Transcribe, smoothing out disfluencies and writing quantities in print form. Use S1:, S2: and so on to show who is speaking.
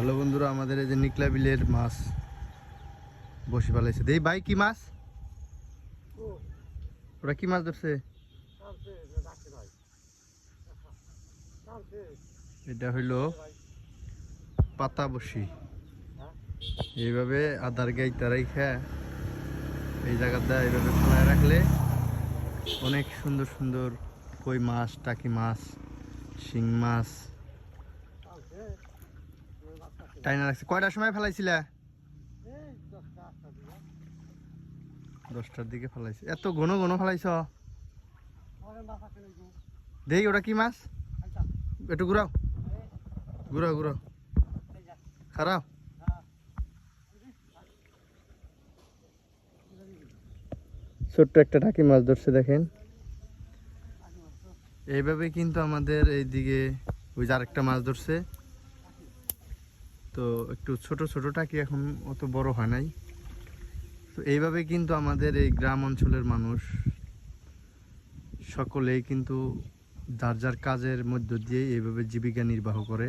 S1: Hello বন্ধুরা, আমাদের এই যে নিকলা বিলের মাছ বসে ফেলাইছে। দেই ভাই, কি মাছ? ওরা কি মাছ ধরছে? এটা হইল পাতা বসি। এইভাবে আদার গাইতে রাইখা এই জায়গাটা এইভাবে ফেলায় রাখলে অনেক সুন্দর সুন্দর কই মাছ, টাকি মাছ, শিং মাছ টাইনা রাখছে। কয়টার সময় ফেলাইছিলা? 10টার দিকে ফেলাইছে। এত ঘন ঘন ফেলাইছ? দেখি ওটা কি মাছ? একটু ঘুরাও, ঘুরাও ঘুরাও, খারাপ। ছোট্ট একটা টাকি মাছ ধরছে দেখেন। এইভাবে কিন্তু আমাদের এইদিকে ওই যে আরেকটা মাছ ধরছে, তো একটু ছোট ছোট টাকি, এখন অত বড় হয় নাই। তো এইভাবে কিন্তু আমাদের এই গ্রাম অঞ্চলের মানুষ সকলেই কিন্তু যার যার কাজের মধ্য দিয়ে এইভাবে জীবিকা নির্বাহ করে।